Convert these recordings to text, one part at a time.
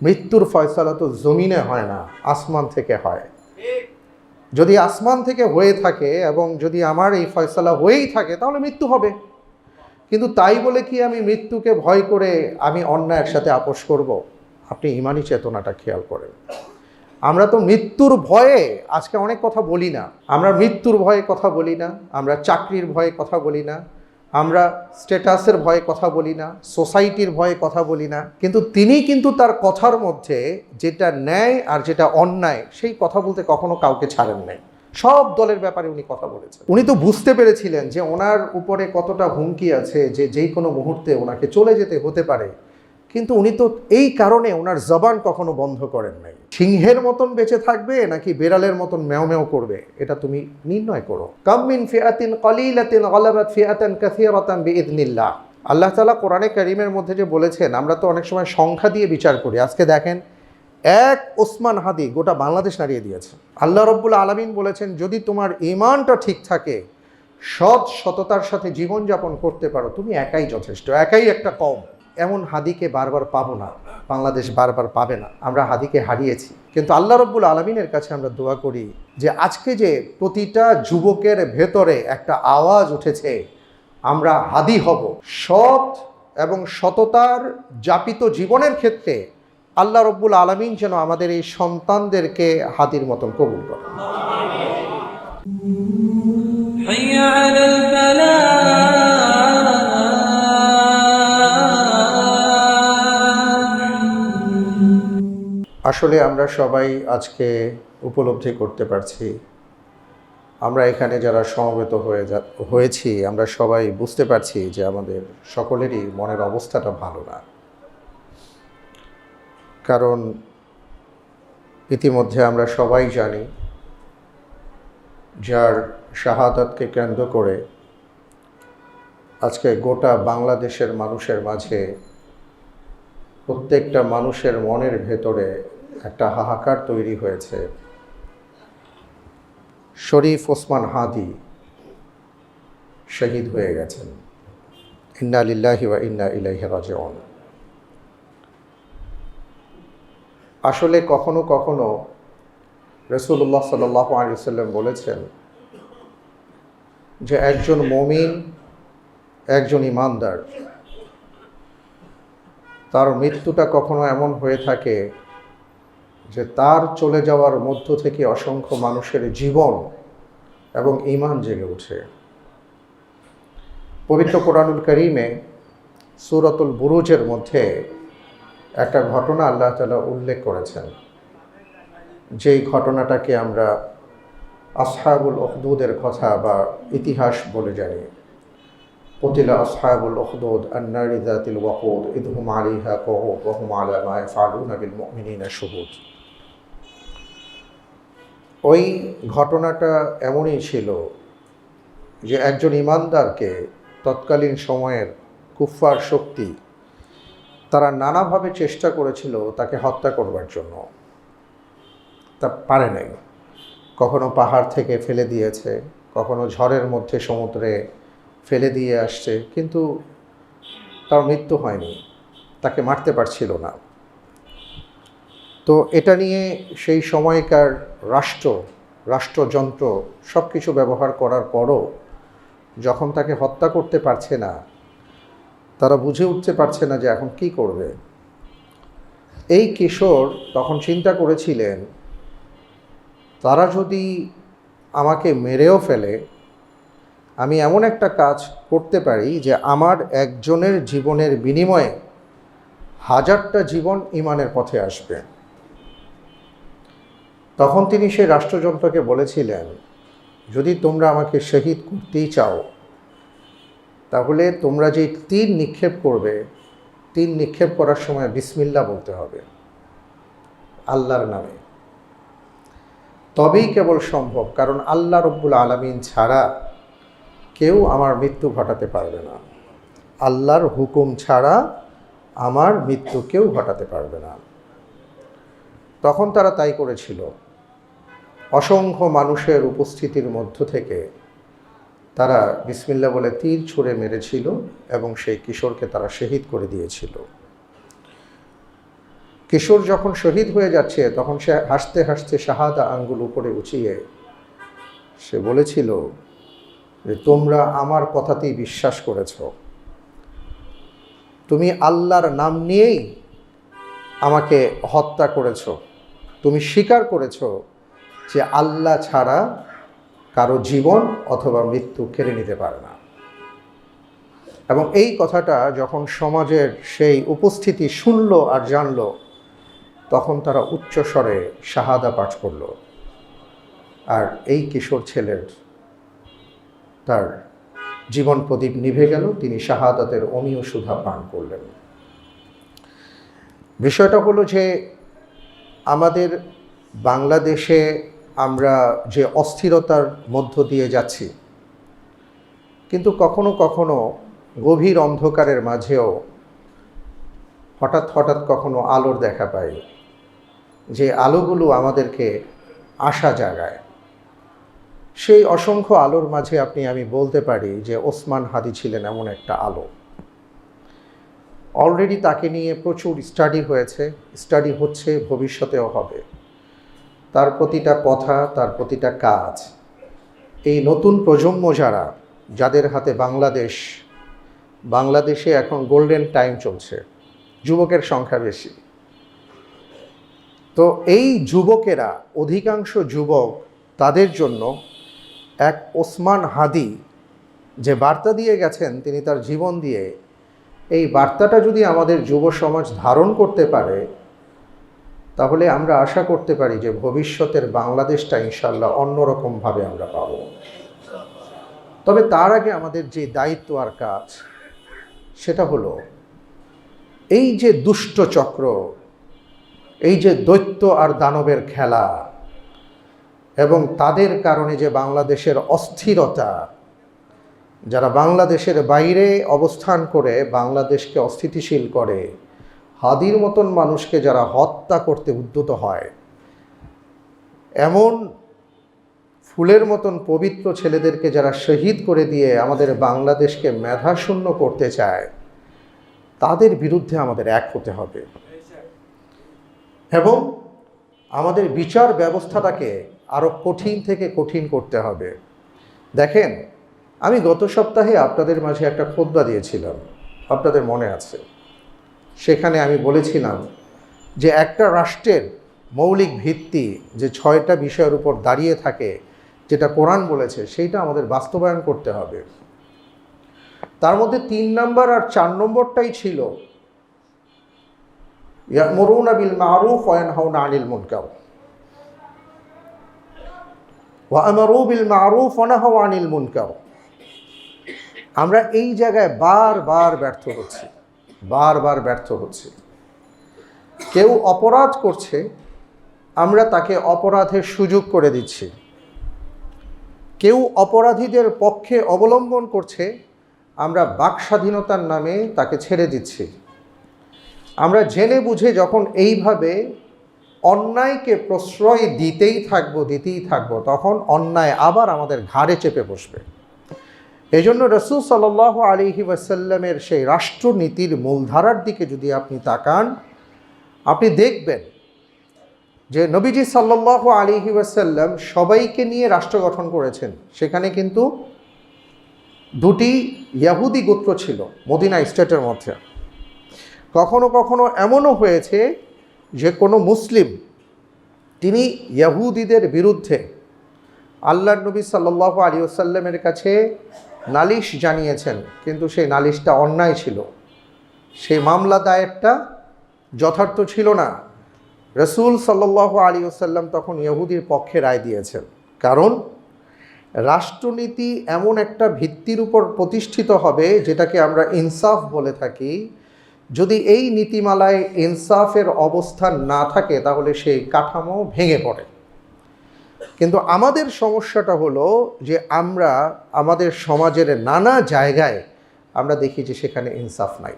মৃত্যুর ফয়সালা তো জমিনে হয় না, আসমান থেকে হয়। যদি আসমান থেকে হয়ে থাকে এবং যদি আমার এই ফয়সালা হয়েই থাকে তাহলে মৃত্যু হবে। কিন্তু তাই বলে কি আমি মৃত্যুকে ভয় করে আমি অন্যায়ের সাথে আপোষ করব? আপনি ইমানি চেতনাটা খেয়াল করেন। আমরা তো মৃত্যুর ভয়ে আজকে অনেক কথা বলি না। আমরা মৃত্যুর ভয়ে কথা বলি না, আমরা চাকরির ভয়ে কথা বলি না, আমরা স্ট্যাটাসের ভয়ে কথা বলি না, সোসাইটির ভয়ে কথা বলি না। কিন্তু তিনি কিন্তু তার কথার মধ্যে যেটা ন্যায় আর যেটা অন্যায় সেই কথা বলতে কখনো কাউকে ছাড়েন নাই। সব দলের ব্যাপারে উনি কথা বলেছেন। উনি তো বুঝতে পেরেছিলেন যে ওনার উপরে কতটা হুমকি আছে, যে যেই কোনো মুহূর্তে ওনাকে চলে যেতে হতে পারে। কিন্তু উনি তো এই কারণে ওনার জবান কখনো বন্ধ করেন নাই। সিংহের মতন বেঁচে থাকবে নাকি বেড়ালের মতন ম্যাও ম্যাও করবে, এটা তুমি নির্ণয় করো। কাম মিন ফিআতিন কালিলাতিন গালাবাত ফিআতান কাসীরাতান বিইذনিল্লাহ। আল্লাহ তাআলা কোরআনে কারীমের মধ্যে যে বলেছেন, আমরা তো অনেক সময় সংখ্যা দিয়ে বিচার করি। আজকে দেখেন, এক ওসমান হাদি গোটা বাংলাদেশ নাড়িয়ে দিয়েছে। আল্লাহ রাব্বুল আলামিন বলেছেন, যদি তোমার ঈমানটা ঠিক থাকে, সততার সাথে জীবনযাপন করতে পারো, তুমি একাই যথেষ্ট, একাই একটা কম। এমন হাদিকে বারবার পাবো না, বাংলাদেশ বারবার পাবে না। আমরা হাদিকে হারিয়েছি, কিন্তু আল্লাহ রাব্বুল আলামিনের কাছে আমরা দোয়া করি যে আজকে যে প্রতিটা যুবকের ভেতরে একটা আওয়াজ উঠেছে, আমরা হাদি হব। সৎ এবং সততার যাপিত জীবনের ক্ষেত্রে আল্লাহ রাব্বুল আলামিন যেন আমাদের এই সন্তানদেরকে হাদির মতন কবুল করে। আসলে আমরা সবাই আজকে উপলব্ধি করতে পারছি, আমরা এখানে যারা সমবেত হয়েছি আমরা সবাই বুঝতে পারছি যে আমাদের সকলেরই মনের অবস্থাটা ভালো না। কারণ ইতিমধ্যে আমরা সবাই জানি, যার শাহাদাতকে কেন্দ্র করে আজকে গোটা বাংলাদেশের মানুষের মাঝে, প্রত্যেকটা মানুষের মনের ভেতরে একটা হাহাকার তৈরি হয়েছে। শরীফ ওসমান হাদি শহীদ হয়ে গেছেন। ইন্না লিল্লাহি ওয়া ইন্না ইলাইহি রাজিউন। আসলে কখনো কখনো রাসূলুল্লাহ সাল্লাল্লাহু আলাইহি ওয়াসাল্লাম বলেছেন যে একজন মুমিন, একজন ঈমানদার, তার মৃত্যুটা কখনো এমন হয়ে থাকে যে তার চলে যাওয়ার মধ্য থেকে অসংখ্য মানুষের জীবন এবং ঈমান জেগে ওঠে। পবিত্র কোরআনুল কারীমে সূরাতুল বুরুজের মধ্যে একটা ঘটনা আল্লাহ তাআলা উল্লেখ করেছেন, যেই ঘটনাটাকে আমরা আসহাবুল উখদুদের কথা বা ইতিহাস বলে জানি। কুতিলা আসহাবুল উখদুদ আন-নারি যাতিল ওয়াকুদ ইয হুম আলাইহা কুউদ ওয়া হুম আলা মা ইয়াফআলুনা বিল মুমিনিনা শুহুদ। ওই ঘটনাটা এমনই ছিল যে একজন ঈমানদারকে তৎকালীন সময়ের কুফফার শক্তি তারা নানাভাবে চেষ্টা করেছিল তাকে হত্যা করবার জন্য, তা পারে নাই। কখনো পাহাড় থেকে ফেলে দিয়েছে, কখনো ঝড়ের মধ্যে সমুদ্রে ফেলে দিয়ে আসছে, কিন্তু তার মৃত্যু হয়নি, তাকে মারতে পারছিল না। তো এটা নিয়ে সেই সময়কার রাষ্ট্রযন্ত্র সব কিছু ব্যবহার করার পরও যখন তাকে হত্যা করতে পারছে না, তারা বুঝে উঠতে পারছে না যে এখন কি করবে। এই কিশোর তখন চিন্তা করেছিলেন, তারা যদি আমাকে মেরেও ফেলে, আমি এমন একটা কাজ করতে পারি যে আমার একজনের জীবনের বিনিময়ে হাজারটা জীবন ঈমানের পথে আসবে। তখন তিনি সেই রাষ্ট্রযন্ত্রকে বলেছিলেন, যদি তোমরা আমাকে শহীদ করতেই চাও, তাহলে তোমরা যে তীর নিক্ষেপ করবে, তীর নিক্ষেপ করার সময় বিসমিল্লাহ বলতে হবে, আল্লাহর নামে। তবেই কেবল সম্ভব, কারণ আল্লাহ রব্বুল আলামিন ছাড়া কেউ আমার মৃত্যু ঘটাতে পারবে না। আল্লাহর হুকুম ছাড়া আমার মৃত্যু কেউ ঘটাতে পারবে না। তখন তারা তাই করেছিল। অসংখ্য মানুষের উপস্থিতির মধ্য থেকে তারা বিসমিল্লাহ বলে তীর ছুঁড়ে মেরেছিল এবং সেই কিশোরকে তারা শহীদ করে দিয়েছিল। কিশোর যখন শহীদ হয়ে যাচ্ছে তখন সে হাসতে হাসতে শাহাদা আঙ্গুল উপরে উঁচিয়ে সে বলেছিল যে তোমরা আমার কথাতেই বিশ্বাস করেছ, তুমি আল্লাহর নাম নিয়েই আমাকে হত্যা করেছ, তুমি স্বীকার করেছ যে আল্লাহ ছাড়া কারো জীবন অথবা মৃত্যু কেড়ে নিতে পারে না। এবং এই কথাটা যখন সমাজের সেই উপস্থিতি শুনল আর জানল, তখন তারা উচ্চস্বরে শাহাদা পাঠ করল। আর এই কিশোর ছেলের তার জীবন প্রদীপ নিভে গেল, তিনি শাহাদাতের অমীয় সুধা পান করলেন। বিষয়টা হলো যে আমাদের বাংলাদেশে আমরা যে অস্থিরতার মধ্য দিয়ে যাচ্ছি, কিন্তু কখনো কখনো গভীর অন্ধকারের মাঝেও হঠাৎ হঠাৎ কখনো আলোর দেখা পাই, যে আলোগুলো আমাদেরকে আশা জাগায়। সেই অসংখ্য আলোর মাঝে আমি বলতে পারি যে ওসমান হাদি ছিলেন এমন একটা আলো। অলরেডি তাকে নিয়ে প্রচুর স্টাডি হচ্ছে, ভবিষ্যতেও হবে। তার প্রতিটা কথা, তার প্রতিটা কাজ এই নতুন প্রজন্ম যাদের হাতে বাংলাদেশে এখন গোল্ডেন টাইম চলছে, যুবকের সংখ্যা বেশি। তো এই যুবকেরা, অধিকাংশ যুবক, তাদের জন্য এক ওসমান হাদি যে বার্তা দিয়ে গেছেন, তিনি তার জীবন দিয়ে, এই বার্তাটা যদি আমাদের যুব সমাজ ধারণ করতে পারে, তাহলে আমরা আশা করতে পারি যে ভবিষ্যতের বাংলাদেশটা ইনশাল্লাহ অন্যরকমভাবে আমরা পাব। তবে তার আগে আমাদের যে দায়িত্ব আর কাজ, সেটা হলো এই যে দুষ্ট চক্র, এই যে দৈত্য আর দানবের খেলা, এবং তাদের কারণে যে বাংলাদেশের অস্থিরতা, যারা বাংলাদেশের বাইরে অবস্থান করে বাংলাদেশকে অস্থিতিশীল করে, হাদির মতন মানুষকে যারা হত্যা করতে উদ্যত হয়, এমন ফুলের মতন পবিত্র ছেলেদেরকে যারা শহীদ করে দিয়ে আমাদের বাংলাদেশকে মেধাশূন্য করতে চায়, তাদের বিরুদ্ধে আমাদের এক হতে হবে এবং আমাদের বিচার ব্যবস্থাটাকে আরও কঠিন থেকে কঠিন করতে হবে। দেখেন, আমি গত সপ্তাহে আপনাদের মাঝে একটা খুতবা দিয়েছিলাম, আপনাদের মনে আছে। সেখানে আমি বলেছিলাম যে একটা রাষ্ট্রের মৌলিক ভিত্তি যে 6টা বিষয়ের উপর দাঁড়িয়ে থাকে, যেটা কোরআন বলেছে, সেইটা আমাদের বাস্তবায়ন করতে হবে। তার মধ্যে 3 নম্বর আর 4 নম্বরটাই ছিল ইয়া'মুরুনা বিল মা'রুফ ওয়া ইয়ানহাউনা আনিল মুনকার, ওয়া আমারু বিল মা'রুফ ওয়া নাহাউ আনিল মুনকার। আমরা এই জায়গায় বারবার ব্যর্থ হচ্ছি। কেউ অপরাধ করছে, আমরা তাকে অপরাধের সুযোগ করে দিচ্ছি। কেউ অপরাধীদের পক্ষে অবলম্বন করছে, আমরা বাক স্বাধীনতার নামে তাকে ছেড়ে দিচ্ছি। আমরা জেনে বুঝে যখন এইভাবে অন্যায়কে প্রশ্রয় দিতেই থাকবো, তখন অন্যায় আবার আমাদের ঘাড়ে চেপে বসবে। এজন্য রাসূল সাল্লাল্লাহু আলাইহি ওয়াসাল্লামের সেই রাষ্ট্রনীতির মূলধারার দিকে যদি আপনি তাকান, আপনি দেখবেন যে নবীজি সাল্লাল্লাহু আলাইহি ওয়াসাল্লাম সবাইকে নিয়ে রাষ্ট্র গঠন করেছেন। সেখানে কিন্তু 2টি ইহুদি গোত্র ছিল মদিনা স্টেটের মধ্যে। কখনো কখনো এমনও হয়েছে যে কোনো মুসলিম তিনি ইহুদিদের বিরুদ্ধে আল্লাহর নবী সাল্লাল্লাহু আলাইহি ওয়াসাল্লামের কাছে নালিশ জানিয়েছেন, কিন্তু সেই নালিশটা অন্যায় ছিল, সেই মামলা দায়েরটা যথার্থ ছিল না। রাসূল সাল্লাল্লাহু আলাইহি ওয়াসাল্লাম তখন ইহুদির পক্ষে রায় দিয়েছেন, কারণ রাষ্ট্রনীতি এমন একটা ভিত্তির উপর প্রতিষ্ঠিত হবে যেটাকে আমরা ইনসাফ বলে থাকি। যদি এই নীতিমালায় ইনসাফের অবস্থান না থাকে, তাহলে সেই কাঠামো ভেঙে পড়ে। কিন্তু আমাদের সমস্যাটা হলো যে আমরা আমাদের সমাজের নানা জায়গায় আমরা দেখি যে সেখানে ইনসাফ নাই,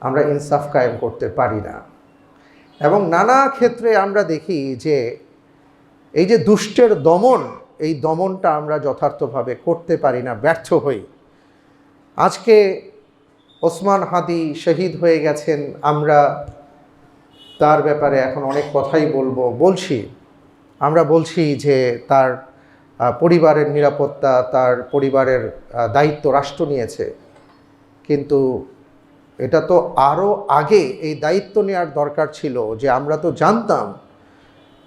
আমরা ইনসাফ কায়েম করতে পারি না। এবং নানা ক্ষেত্রে আমরা দেখি যে এই যে দুষ্টের দমন, এই দমনটা আমরা যথার্থভাবে করতে পারি না, ব্যর্থ হই। আজকে ওসমান হাদি শহীদ হয়ে গেছেন, আমরা তার ব্যাপারে এখন অনেক কথাই বলছি। আমরা বলছি যে তার পরিবারের নিরাপত্তা, তার পরিবারের দায়িত্ব রাষ্ট্র নিয়েছে, কিন্তু এটা তো আরও আগে এই দায়িত্ব নেওয়ার দরকার ছিল। যে আমরা তো জানতাম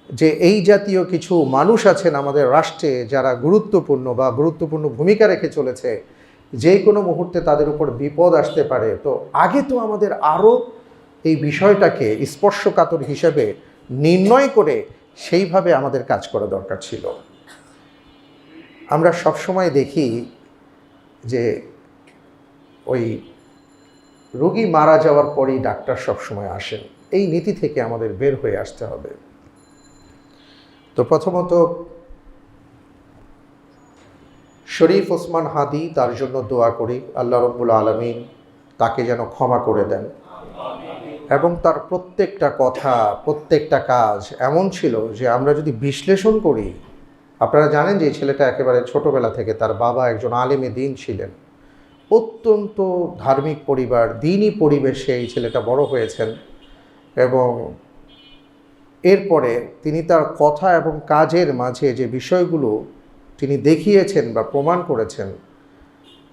যে এই জাতীয় কিছু মানুষ আছেন আমাদের রাষ্ট্রে যারা গুরুত্বপূর্ণ ভূমিকা রেখে চলেছে, যে কোনো মুহূর্তে তাদের উপর বিপদ আসতে পারে। তো আগে তো আমাদের আরও এই বিষয়টাকে স্পর্শকাতর হিসেবে নির্ণয় করে সেইভাবে আমাদের কাজ করা দরকার ছিল। আমরা সবসময় দেখি যে ওই রোগী মারা যাওয়ার পরেই ডাক্তার সবসময় আসেন। এই নীতি থেকে আমাদের বের হয়ে আসতে হবে। তো প্রথমত শরীফ ওসমান হাদি, তার জন্য দোয়া করি আল্লাহ রাব্বুল আলামিন তাকে যেন ক্ষমা করে দেন, এবং তার প্রত্যেকটা কথা, প্রত্যেকটা কাজ এমন ছিল যে আমরা যদি বিশ্লেষণ করি, আপনারা জানেন যে এই ছেলেটা একেবারে ছোটোবেলা থেকে তার বাবা একজন আলেমে দ্বীন ছিলেন, অত্যন্ত ধার্মিক পরিবার, দ্বীনি পরিবেশে এই ছেলেটা বড় হয়েছেন, এবং এরপরে তিনি তার কথা এবং কাজের মাঝে যে বিষয়গুলো তিনি দেখিয়েছেন বা প্রমাণ করেছেন,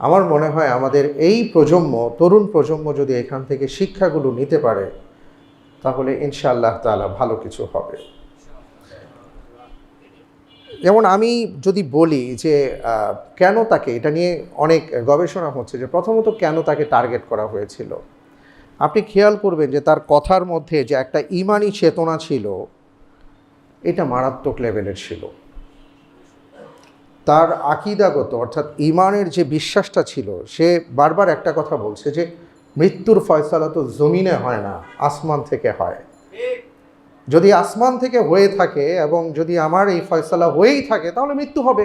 আমার মনে হয় আমাদের এই প্রজন্ম, তরুণ প্রজন্ম যদি এখান থেকে শিক্ষাগুলো নিতে পারে, তাহলে ইনশাআল্লাহ তাআলা ভালো কিছু হবে। যেমন আমি যদি বলি যে কেন তাকে, এটা নিয়ে অনেক গবেষণা হচ্ছে যে প্রথমত কেন তাকে টার্গেট করা হয়েছিল। আপনি খেয়াল করবেন যে তার কথার মধ্যে যে একটা ঈমানি চেতনা ছিল, এটা মারাত্মক লেভেলের ছিল। তার আকীদাগত অর্থাৎ ঈমানের যে বিশ্বাসটা ছিল, সে বারবার একটা কথা বলছে যে মৃত্যুর ফয়সালা তো জমিনে হয় না, আসমান থেকে হয়। যদি আসমান থেকে হয়ে থাকে এবং যদি আমার এই ফয়সালা হয়েই থাকে, তাহলে মৃত্যু হবে।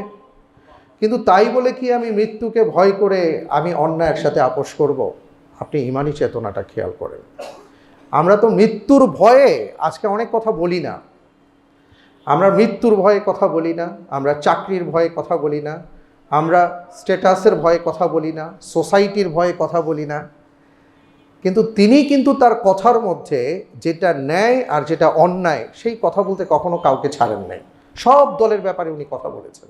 কিন্তু তাই বলে কি আমি মৃত্যুকে ভয় করে আমি অন্যায়ের সাথে আপোষ করব? আপনি ঈমানি চেতনাটা খেয়াল করেন। আমরা তো মৃত্যুর ভয়ে আজকে অনেক কথা বলি না। আমরা মৃত্যুর ভয়ে কথা বলি না, আমরা চাকরির ভয়ে কথা বলি না, আমরা স্ট্যাটাসের ভয়ে কথা বলি না, সোসাইটির ভয়ে কথা বলি না। কিন্তু তিনি কিন্তু তার কথার মধ্যে যেটা ন্যায় আর যেটা অন্যায়, সেই কথা বলতে কখনো কাউকে ছাড়েন নাই। সব দলের ব্যাপারে উনি কথা বলেছেন।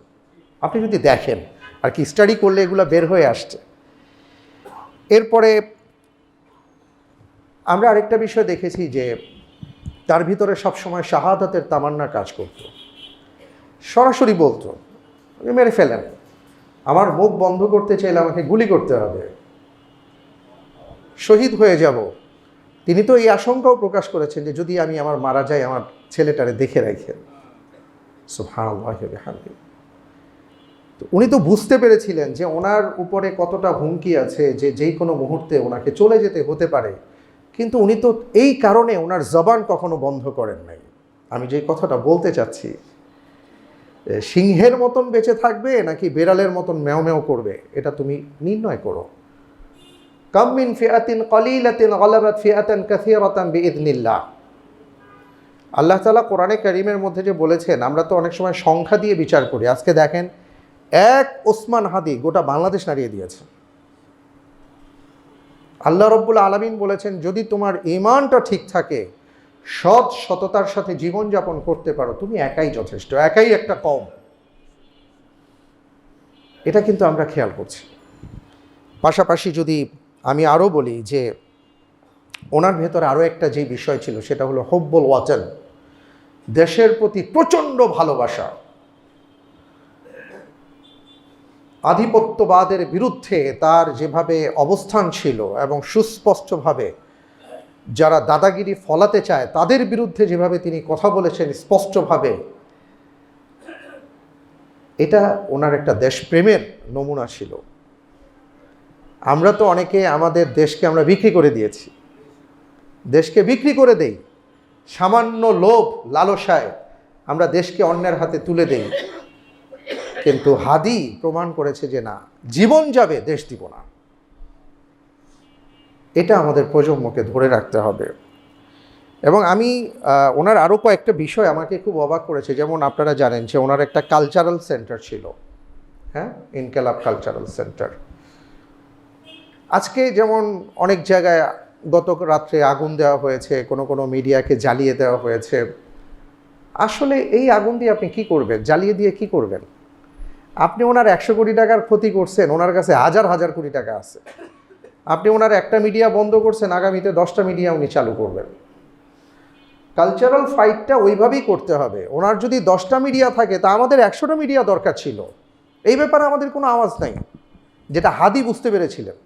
আপনি যদি দেখেন আর কি, স্টাডি করলে এগুলো বের হয়ে আসছে। এরপরে আমরা আরেকটা বিষয় দেখেছি যে তার ভিতরে সবসময় শাহাদাতের তামান্না কাজ করত। সরাসরি বলতো, মেরে ফেলেন, আমার মুখ বন্ধ করতে চাইলে আমাকে গুলি করতে হবে, শহীদ হয়ে যাব। তিনি তো এই আশঙ্কাও প্রকাশ করেছেন যে যদি আমি আমার মারা যাই, আমার ছেলেটারে দেখে রাখেন। সুবহানাল্লাহ ওয়া বিহামদিহি। তো উনি তো বুঝতে পেরেছিলেন যে ওনার উপরে কতটা হুমকি আছে, যে যেই কোনো মুহূর্তে ওনাকে চলে যেতে হতে পারে। কিন্তু উনি তো এই কারণে ওনার জবান কখনো বন্ধ করেন নাই। আমি যে কথাটা বলতে চাচ্ছি, সিংহের মতন বেঁচে থাকবে নাকি বেড়ালের মতন ম্যাও ম্যাও করবে, এটা তুমি নির্ণয় করো। কাম মিন ফিআতিন কলিলাতিন গালাবাত ফিআতান কাসীরাতান বিইذনিল্লাহ। আল্লাহ তাআলা কোরআনে কারীমের মধ্যে যে বলেছেন, আমরা তো অনেক সময় সংখ্যা দিয়ে বিচার করি। আজকে দেখেন, এক ওসমান হাদি গোটা বাংলাদেশ নাড়িয়ে দিয়েছে। আল্লাহ রাব্বুল আলামিন বলেছেন, যদি তোমার ঈমানটা ঠিক থাকে, সততার সাথে জীবনযাপন করতে পারো, তুমি একাই যথেষ্ট, একাই একটা কম। এটা কিন্তু আমরা খেয়াল করছি। পাশাপাশি যদি আমি আরও বলি যে ওনার ভেতরে আরও একটা যে বিষয় ছিল, সেটা হলো হুব্বুল ওয়াতান, দেশের প্রতি প্রচণ্ড ভালোবাসা। আধিপত্যবাদের বিরুদ্ধে তার যেভাবে অবস্থান ছিল, এবং সুস্পষ্টভাবে যারা দাদাগিরি ফলাতে চায় তাদের বিরুদ্ধে যেভাবে তিনি কথা বলেছেন স্পষ্টভাবে, এটা ওনার একটা দেশপ্রেমের নমুনা ছিল। আমরা তো অনেকে আমাদের দেশকে আমরা বিক্রি করে দিয়েছি, দেশকে বিক্রি করে দেই, সামান্য লোভ লালসায় আমরা দেশকে অন্যের হাতে তুলে দেই। কিন্তু হাদি প্রমাণ করেছে যে না, জীবন যাবে, দেশ দিব না। এটা আমাদের প্রজন্মকে ধরে রাখতে হবে। এবং আমি ওনার আরও কয়েকটা বিষয় আমাকে খুব অবাক করেছে। যেমন আপনারা জানেন যে ওনার একটা কালচারাল সেন্টার ছিল, হ্যাঁ, ইনকালাব কালচারাল সেন্টার। আজকে যেমন অনেক জায়গায় গত রাত্রে আগুন দেওয়া হয়েছে, কোনো মিডিয়াকে জ্বালিয়ে দেওয়া হয়েছে। আসলে এই আগুন দিয়ে আপনি কি করবেন? জ্বালিয়ে দিয়ে কি করবেন? আপনি ওনার 100 কোটি টাকার ক্ষতি করছেন, ওনার কাছে হাজার হাজার কোটি টাকা আছে। আপনি ওনার একটা মিডিয়া বন্ধ করছেন, আগামীতে 10টা মিডিয়া উনি চালু করবেন। কালচারাল ফাইটটা ওইভাবেই করতে হবে। ওনার যদি 10টা মিডিয়া থাকে তা আমাদের 100টা মিডিয়া দরকার ছিল। এই ব্যাপারে আমাদের কোনো আওয়াজ নাই, যেটা হাদি বুঝতে পেরেছিলেন।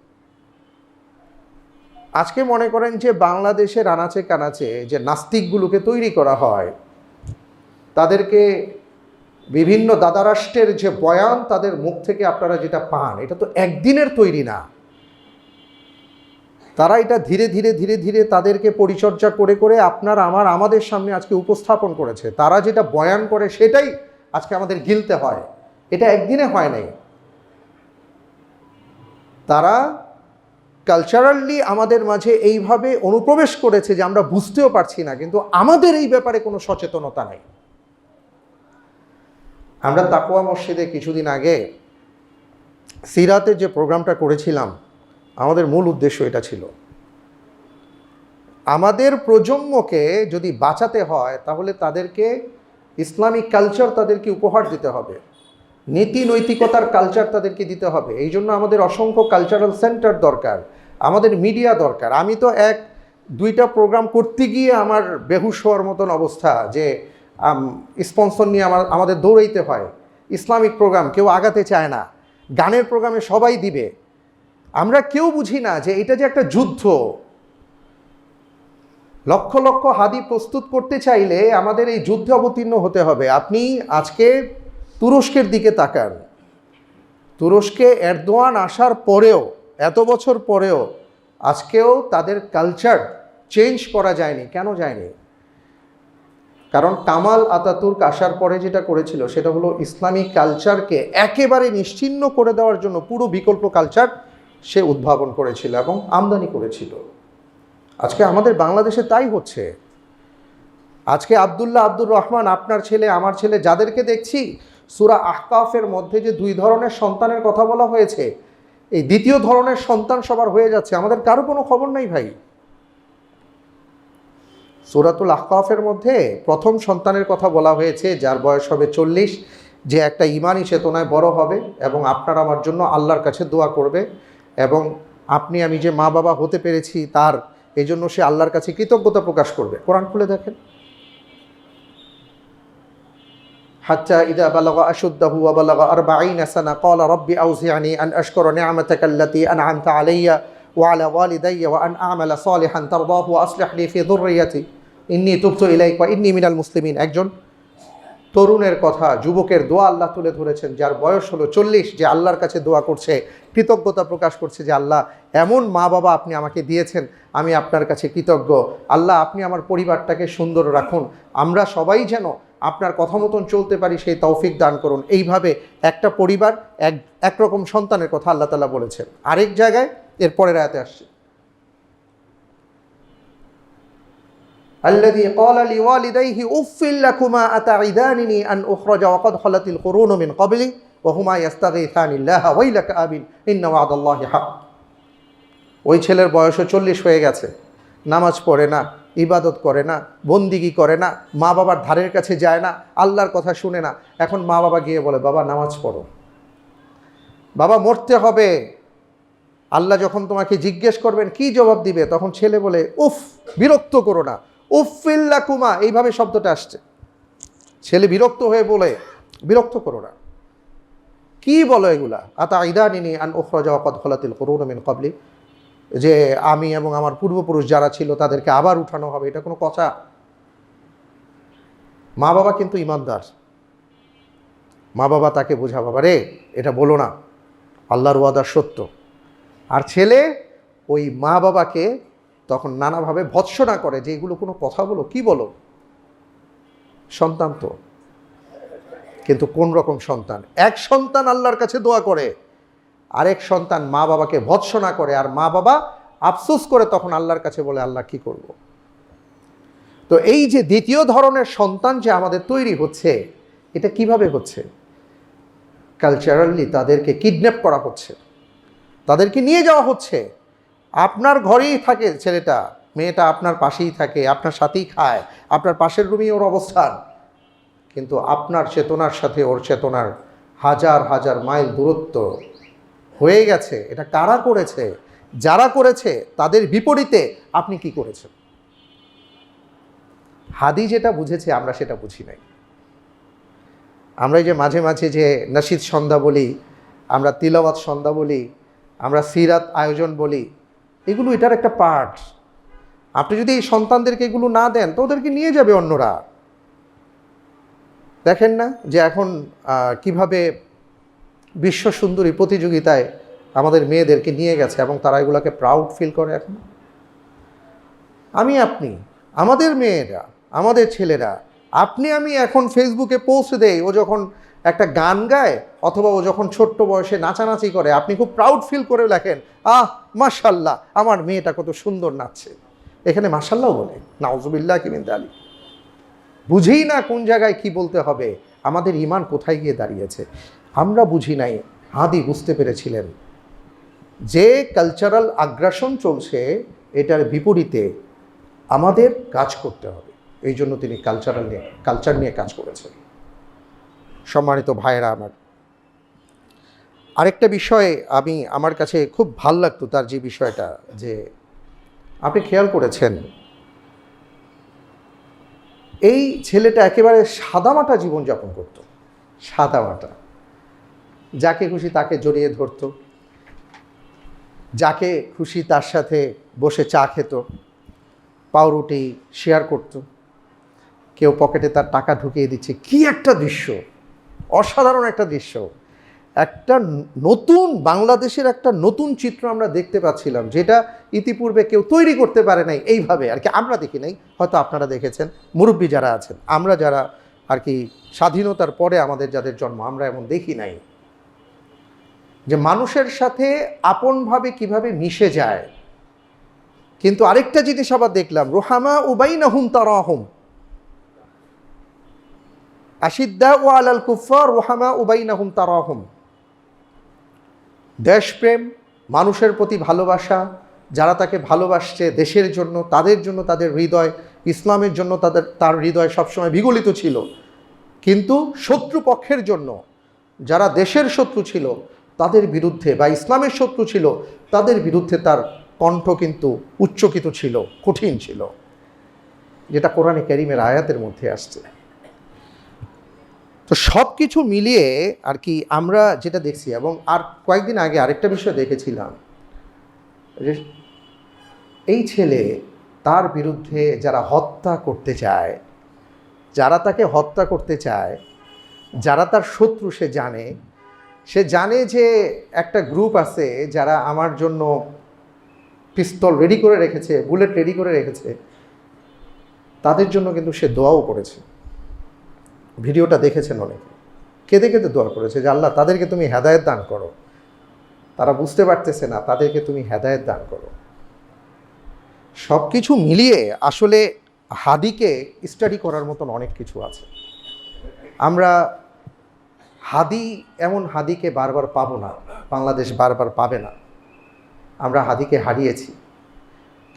আজকে মনে করেন যে বাংলাদেশের আনাচে কানাচে যে নাস্তিকগুলোকে তৈরি করা হয়, তাদেরকে বিভিন্ন দাদারাষ্ট্রের যে বয়ান তাদের মুখ থেকে আপনারা যেটা পান, এটা তো একদিনের তৈরি না। তারা এটা ধীরে ধীরে ধীরে ধীরে তাদেরকে পরিচর্যা করে করে আমাদের সামনে আজকে উপস্থাপন করেছে। তারা যেটা বয়ান করে সেটাই আজকে আমাদের গিলতে হয়। এটা একদিনে হয় নাই। তারা কালচারালি আমাদের মাঝে এইভাবে অনুপ্রবেশ করেছে যে আমরা বুঝতেও পারছি না, কিন্তু আমাদের এই ব্যাপারে কোনো সচেতনতা নেই। আমরা তাকওয়া মসজিদে কিছুদিন আগে সিরাতের যে প্রোগ্রামটা করেছিলাম, আমাদের মূল উদ্দেশ্য এটা ছিল, আমাদের প্রজন্মকে যদি বাঁচাতে হয় তাহলে তাদেরকে ইসলামিক কালচার তাদেরকে উপহার দিতে হবে, নীতি নৈতিকতার কালচার তাদেরকে দিতে হবে। এই জন্য আমাদের অসংখ্য কালচারাল সেন্টার দরকার, আমাদের মিডিয়া দরকার। আমি তো 1-2টা প্রোগ্রাম করতে গিয়ে আমার বেহুশ হওয়ার মতন অবস্থা, যে স্পন্সর নিয়ে আমাদের দৌড়াইতে হয়। ইসলামিক প্রোগ্রাম কেউ আগাতে চায় না, গানের প্রোগ্রামে সবাই দিবে। আমরা কেউ বুঝি না যে এটা যে একটা যুদ্ধ। লক্ষ লক্ষ হাদি প্রস্তুত করতে চাইলে আমাদের এই যুদ্ধে অবতীর্ণ হতে হবে। আপনি আজকে তুরস্কের দিকে তাকান, তুরস্কে এরদোয়ান আসার পরেও, এত বছর পরেও আজকেও তাদের কালচার চেঞ্জ করা যায়নি। কেন যায়নি? কারণ কামাল আতাতুর্ক আসার পরে যেটা করেছিল সেটা হলো ইসলামিক কালচারকে একেবারে নিশ্চিহ্ন করে দেওয়ার জন্য পুরো বিকল্প কালচার সে উদ্ভাবন করেছিল এবং আমদানি করেছিল। আজকে আমাদের বাংলাদেশে তাই হচ্ছে। আজকে আব্দুর রহমান, আপনার ছেলে, আমার ছেলে, যাদেরকে দেখছি, সূরা আহকাফের মধ্যে যে 2 ধরনের সন্তানের কথা বলা হয়েছে, এই দ্বিতীয় ধরনের সন্তান সবার হয়ে যাচ্ছে। আমাদের কারো কোনো খবর নাই ভাই। সূরাতুল আহকাফের মধ্যে প্রথম সন্তানের কথা বলা হয়েছে, যার বয়স হবে 40, যে একটা ঈমানি চেতনায় বড় হবে এবং আপনার আমার জন্য আল্লাহর কাছে দোয়া করবে, এবং আমি যে মা বাবা হতে পেরেছি তার এই জন্য সে আল্লাহর কাছে কৃতজ্ঞতা প্রকাশ করবে। কোরআন খুলে দেখেন, হাত্তা ইযা বালাগা আশুদ্দাহু ওয়া বালাগা 40 সানা ক্বালা রাব্বি আউজি'নি আন আশকুরা নি'মাতাকা আল্লাতী আন'আমতা আলাইয়া ওয়া আলা ওয়ালিদাইয়া ওয়া আন আ'মালা সালিহান তারদাহু ওয়া আসলিহ লি ফি যুররিয়াতি ইন্নী তুবতু ইলাইকা ওয়া ইন্নী মিনাল মুসলিমিন। একজন তরুণের কথা, যুবকের দোয়া আল্লাহ তুলে ধরেছেন, যার বয়স হলো 40, যে আল্লাহর কাছে দোয়া করছে, কৃতজ্ঞতা প্রকাশ করছে যে আল্লাহ, এমন মা বাবা আপনি আমাকে দিয়েছেন, আমি আপনার কাছে কৃতজ্ঞ। আল্লাহ, আপনি আমার পরিবারটাকে সুন্দর রাখুন, আমরা সবাই যেন আপনার কথা মতন চলতে পারি, সেই তৌফিক দান করুন। এইভাবে একটা পরিবার, একরকম সন্তানের কথা আল্লাহ তাআলা বলেছেন। আরেক জায়গায় এর পরের আয়াতে আসছে, الذي قال لوالديه أف لكما أتعدانني أن أخرج وقد خلت القرون من قبلي وهما يستغيثان الله ويلك آمن إن وعد الله حق। ওই ছেলের বয়সও 40 হয়ে গেছে, নামাজ পড়ে না, ইবাদত করে না, বন্দিগি করে না, মা বাবার ধারের কাছে যায় না, আল্লাহর কথা শুনে না। এখন মা বাবা গিয়ে বলে, বাবা নামাজ পড়ো, বাবা মরতে হবে, আল্লাহ যখন তোমাকে জিজ্ঞেস করবেন কি জবাব দিবে? তখন ছেলে বলে, উফ, বিরক্ত করো না, উফিল্লাকুমা, এইভাবে শব্দটা আসছে। ছেলে বিরক্ত হয়ে বলে, বিরক্ত করো না, কি বলো এগুলা? আতাইদানিনি আন উখরাজা ওয়া ক্বাদ খালাতিল কুরুন মিন ক্বাবলি, যে আমি এবং আমার পূর্বপুরুষ যারা ছিল তাদেরকে আবার উঠানো হবে, এটা কোনো কথা? মা বাবা কিন্তু ইমানদার, মা বাবা তাকে বোঝা, বাবা রে এটা বলো না, আল্লাহর ওয়াদা সত্য। আর ছেলে ওই মা বাবাকে তখন নানাভাবে ভৎসনা করে যে এগুলো কোনো কথা বলো, কি বলো? সন্তান তো, কিন্তু কোন রকম সন্তান? এক সন্তান আল্লাহর কাছে দোয়া করে, আরেক সন্তান মা বাবাকে ভৎসনা করে, আর মা বাবা আফসোস করে তখন আল্লাহর কাছে বলে, আল্লাহ কি করব? তো এই যে দ্বিতীয় ধরনের সন্তান যে আমাদের তৈরি হচ্ছে, এটা কিভাবে হচ্ছে? কালচারালি তাদেরকে কিডন্যাপ করা হচ্ছে, তাদেরকে নিয়ে যাওয়া হচ্ছে, আপনার ঘরেই থাকে ছেলেটা, মেয়েটা আপনার পাশেই থাকে, আপনার সাথেই খায়, আপনার পাশের রুমেই ওর অবস্থান, কিন্তু আপনার চেতনার সাথে ওর চেতনার হাজার হাজার মাইল দূরত্ব হয়ে গেছে। এটা কারা করেছে? যারা করেছে তাদের বিপরীতে আপনি কি করেছেন? হাদি যেটা বুঝেছে আমরা সেটা বুঝি নাই। আমরা এই যে মাঝে মাঝে যে নাশিদ সন্ধ্যা বলি, আমরা তিলাওয়াত সন্ধ্যা বলি, আমরা সিরাত আয়োজন বলি, এগুলো এটার একটা পার্ট। আপনি যদি এই সন্তানদেরকে এগুলো না দেন তো ওদেরকে নিয়ে যাবে অন্যরা। দেখেন না যে এখন কিভাবে বিশ্ব সুন্দরী প্রতিযোগিতায় আমাদের মেয়েদেরকে নিয়ে গেছে এবং তারা এগুলোকে প্রাউড ফিল করে। এখন আপনি, আমাদের মেয়েরা, আমাদের ছেলেরা, আপনি আমি এখন ফেসবুকে পোস্ট দেই, ও যখন একটা গান গায় অথবা ও যখন ছোট্ট বয়সে নাচানাচি করে, আপনি খুব প্রাউড ফিল করে লেখেন, মাশাল্লাহ আমার মেয়েটা কত সুন্দর নাচছে। এখানে মাশাল্লাহ বলে নাউজুবিল্লাহ মিন যালিক। বুঝেই না কোন জায়গায় কি বলতে হবে, আমাদের ঈমান কোথায় গিয়ে দাঁড়িয়েছে আমরা বুঝি নাই। হাদি বুঝতে পেরেছিলেন যে কালচারাল আগ্রাসন চলছে, এটার বিপরীতে আমাদের কাজ করতে হবে। এই জন্য তিনি কালচার নিয়ে কাজ করেছেন। সম্মানিত ভাইয়েরা আমার, আরেকটা বিষয় আমার কাছে খুব ভাল লাগতো তার যে বিষয়টা, যে আপনি খেয়াল করেছেন এই ছেলেটা একেবারে সাদামাটা জীবনযাপন করত, সাদামাটা। যাকে খুশি তাকে জড়িয়ে ধরত, যাকে খুশি তার সাথে বসে চা খেত, পাউরুটি শেয়ার করত, কেউ পকেটে তার টাকা ঢুকিয়ে দিচ্ছে। কি একটা দৃশ্য, অসাধারণ একটা দৃশ্য। একটা নতুন বাংলাদেশের একটা নতুন চিত্র আমরা দেখতে পাচ্ছিলাম, যেটা ইতিপূর্বে কেউ তৈরি করতে পারে নাই এইভাবে আর কি। আমরা দেখি নাই, হয়তো আপনারা দেখেছেন, মুরব্বী যারা আছেন, আমরা যারা আর কি স্বাধীনতার পরে আমাদের যাদের জন্ম, আমরা এমন দেখি নাই যে মানুষের সাথে আপনভাবে কিভাবে মিশে যায়। কিন্তু আরেকটা জিনিস আবার দেখলাম, রুহামা উবাইনাহুম তারাহুম আশিদ্দাউ আলাল কুফফার রুহামা উবাইনাহুম তারাহুম। দেশপ্রেম, মানুষের প্রতি ভালোবাসা, যারা তাকে ভালোবাসছে দেশের জন্য, তাদের জন্য তাদের হৃদয়, ইসলামের জন্য তার হৃদয় সবসময় বিগলিত ছিল। কিন্তু শত্রুপক্ষের জন্য, যারা দেশের শত্রু ছিল তাদের বিরুদ্ধে, বা ইসলামের শত্রু ছিল তাদের বিরুদ্ধে তার কণ্ঠ কিন্তু উচ্চকিত ছিল, কঠিন ছিল, যেটা কোরআনে কারীমের আয়াতের মধ্যে আসছে। তো সব কিছু মিলিয়ে আর কি আমরা যেটা দেখছি, এবং আর কয়েকদিন আগে আরেকটা বিষয় দেখেছিলাম, যে এই ছেলে তার বিরুদ্ধে যারা হত্যা করতে চায়, যারা তাকে হত্যা করতে চায়, যারা তার শত্রু, সে জানে যে একটা গ্রুপ আছে যারা আমার জন্য পিস্তল রেডি করে রেখেছে, বুলেট রেডি করে রেখেছে, তাদের জন্য কিন্তু সে দোয়াও করেছে। ভিডিওটা দেখেছেন অনেকে, কেঁদে কেঁদে দোয়া করেছে যে আল্লাহ তাদেরকে তুমি হেদায়েত দান করো, তারা বুঝতে পারতেছে না, তাদেরকে তুমি হেদায়েত দান করো। সব কিছু মিলিয়ে আসলে হাদিকে স্টাডি করার মতন অনেক কিছু আছে। আমরা এমন হাদিকে বারবার পাবো না, বাংলাদেশ বারবার পাবে না। আমরা হাদিকে হারিয়েছি,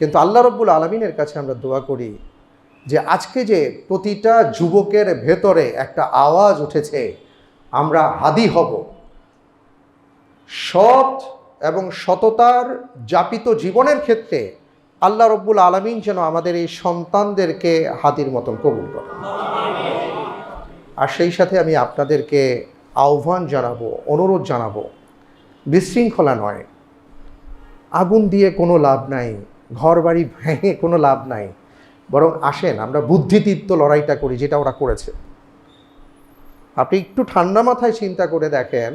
কিন্তু আল্লাহ রব্বুল আলামিনের কাছে আমরা দোয়া করি যে আজকে যে প্রতিটা যুবকের ভেতরে একটা আওয়াজ উঠেছে, আমরা হাদি হব, সৎ এবং সততার যাপিত জীবনের ক্ষেত্রে আল্লাহ রব্বুল আলামিন যেন আমাদের এই সন্তানদেরকে হাদির মতন কবুল করে। আর সেই সাথে আমি আপনাদেরকে আহ্বান জানাবো, অনুরোধ জানাবো, বিশৃঙ্খলা নয়, আগুন দিয়ে কোনো লাভ নাই, ঘর বাড়ি ভেঙে কোনো লাভ নাই, বরং আসেন আমরা বুদ্ধিদীপ্ত লড়াইটা করি, যেটা ওরা করেছে। আপনি একটু ঠান্ডা মাথায় চিন্তা করে দেখেন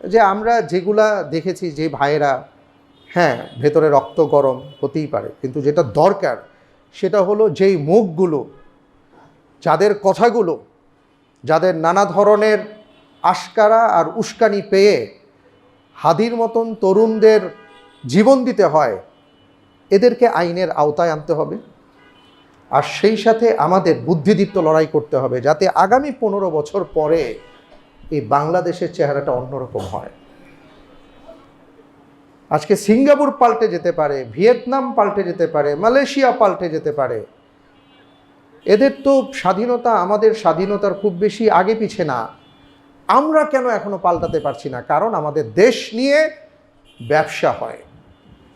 যে আমরা যেগুলা দেখেছি, যে ভাইয়েরা, হ্যাঁ ভেতরে রক্ত গরম হতেই পারে, কিন্তু যেটা দরকার সেটা হলো যেই মুখগুলো, যাদের কথাগুলো, যাদের নানা ধরনের আশকারা আর উস্কানি পেয়ে হাদির মতন তরুণদের জীবন দিতে হয়, এদেরকে আইনের আওতায় আনতে হবে। আর সেই সাথে আমাদের বুদ্ধিদীপ্ত লড়াই করতে হবে, যাতে আগামী 15 বছর পরে এই বাংলাদেশের চেহারাটা অন্যরকম হয়। আজকে সিঙ্গাপুর পাল্টে যেতে পারে, ভিয়েতনাম পাল্টে যেতে পারে, মালয়েশিয়া পাল্টে যেতে পারে। এদের তো স্বাধীনতা আমাদের স্বাধীনতার খুব বেশি আগে পিছে না। আমরা কেন এখনো পাল্টাতে পারছি না? কারণ আমাদের দেশ নিয়ে ব্যবসা হয়।